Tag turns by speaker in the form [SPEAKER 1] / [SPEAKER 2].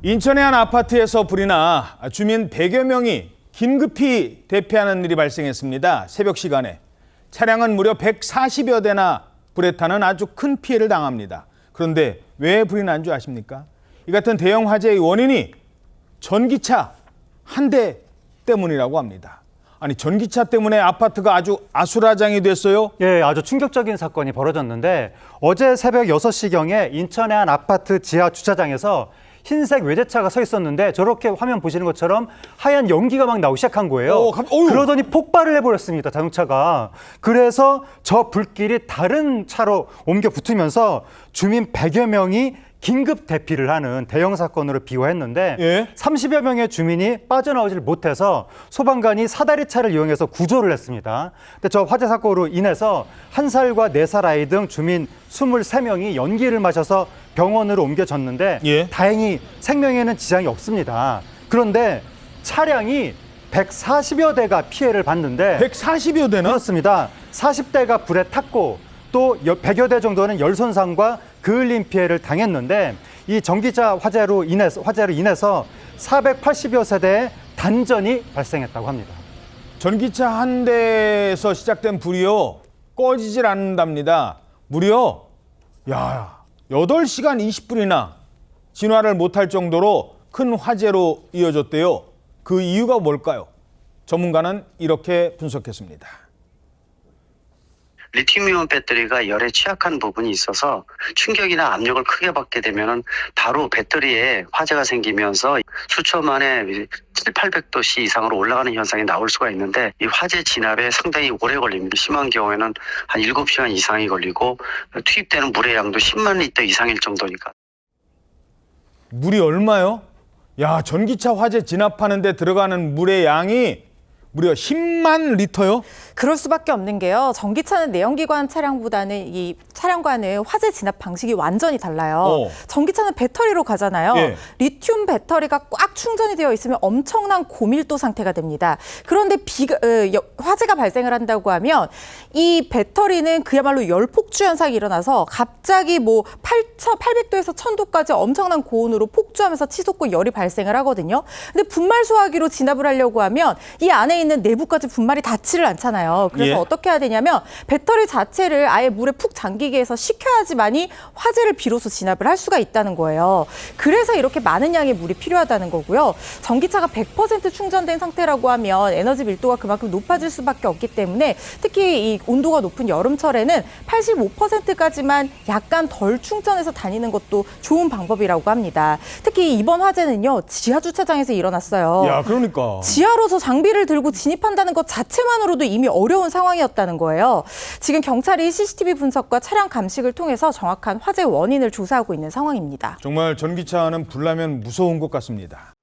[SPEAKER 1] 인천의 한 아파트에서 불이 나 주민 100여 명이 긴급히 대피하는 일이 발생했습니다. 새벽 시간에 차량은 무려 140여 대나 불에 타는 아주 큰 피해를 당합니다. 그런데 왜 불이 난 줄 아십니까? 이 같은 대형 화재의 원인이 전기차 한 대 때문이라고 합니다. 아니, 전기차 때문에 아파트가 아주 아수라장이 됐어요?
[SPEAKER 2] 예, 아주 충격적인 사건이 벌어졌는데 어제 새벽 6시경에 인천의 한 아파트 지하 주차장에서 흰색 외제차가 서 있었는데 저렇게 화면 보시는 것처럼 하얀 연기가 막 나오기 시작한 거예요. 그러더니 폭발을 해버렸습니다, 자동차가. 그래서 저 불길이 다른 차로 옮겨 붙으면서 주민 100여 명이 긴급 대피를 하는 대형 사건으로 비화했는데
[SPEAKER 1] 예?
[SPEAKER 2] 30여 명의 주민이 빠져나오질 못해서 소방관이 사다리차를 이용해서 구조를 했습니다. 근데 저 화재 사건으로 인해서 1살과 4살 아이 등 주민 23명이 연기를 마셔서 병원으로 옮겨졌는데
[SPEAKER 1] 예?
[SPEAKER 2] 다행히 생명에는 지장이 없습니다. 그런데 차량이 140여 대가 피해를 봤는데
[SPEAKER 1] 140여 대나?
[SPEAKER 2] 그렇습니다. 40대가 불에 탔고 또 100여 대 정도는 열손상과 그을린 피해를 당했는데 이 전기차 화재로 인해서 480여 세대의 단전이 발생했다고 합니다.
[SPEAKER 1] 전기차 한 대에서 시작된 불이요, 꺼지질 않는답니다. 무려 8시간 20분이나 진화를 못할 정도로 큰 화재로 이어졌대요. 그 이유가 뭘까요? 전문가는 이렇게 분석했습니다.
[SPEAKER 3] 리튬이온 배터리가 열에 취약한 부분이 있어서 충격이나 압력을 크게 받게 되면은 바로 배터리에 화재가 생기면서 수초만에 700~800도씨 이상으로 올라가는 현상이 나올 수가 있는데 이 화재 진압에 상당히 오래 걸립니다. 심한 경우에는 한 7시간 이상이 걸리고 투입되는 물의 양도 10만 리터 이상일 정도니까.
[SPEAKER 1] 물이 얼마요? 전기차 화재 진압하는 데 들어가는 물의 양이 무려 10만 리터요?
[SPEAKER 4] 그럴 수밖에 없는 게요. 전기차는 내연기관 차량보다는 이 차량과는 화재 진압 방식이 완전히 달라요. 전기차는 배터리로 가잖아요.
[SPEAKER 1] 예.
[SPEAKER 4] 리튬 배터리가 꽉 충전이 되어 있으면 엄청난 고밀도 상태가 됩니다. 그런데 화재가 발생을 한다고 하면 이 배터리는 그야말로 열폭주 현상이 일어나서 갑자기 800도에서 1000도까지 엄청난 고온으로 폭주하면서 치솟고 열이 발생을 하거든요. 근데 분말 소화기로 진압을 하려고 하면 이 안에 있는 내부까지 분말이 닿지를 않잖아요. 그래서
[SPEAKER 1] 예.
[SPEAKER 4] 어떻게 해야 되냐면 배터리 자체를 아예 물에 푹 잠기게 해서 식혀야지만이 화재를 비로소 진압을 할 수가 있다는 거예요. 그래서 이렇게 많은 양의 물이 필요하다는 거고요. 전기차가 100% 충전된 상태라고 하면 에너지 밀도가 그만큼 높아질 수밖에 없기 때문에 특히 이 온도가 높은 여름철에는 85%까지만 약간 덜 충전해서 다니는 것도 좋은 방법이라고 합니다. 특히 이번 화재는요, 지하 주차장에서 일어났어요.
[SPEAKER 1] 그러니까.
[SPEAKER 4] 지하로서 장비를 들고 진입한다는 것 자체만으로도 이미 어려운 상황이었다는 거예요. 지금 경찰이 CCTV 분석과 차량 감식을 통해서 정확한 화재 원인을 조사하고 있는 상황입니다.
[SPEAKER 1] 정말 전기차는 불나면 무서운 것 같습니다.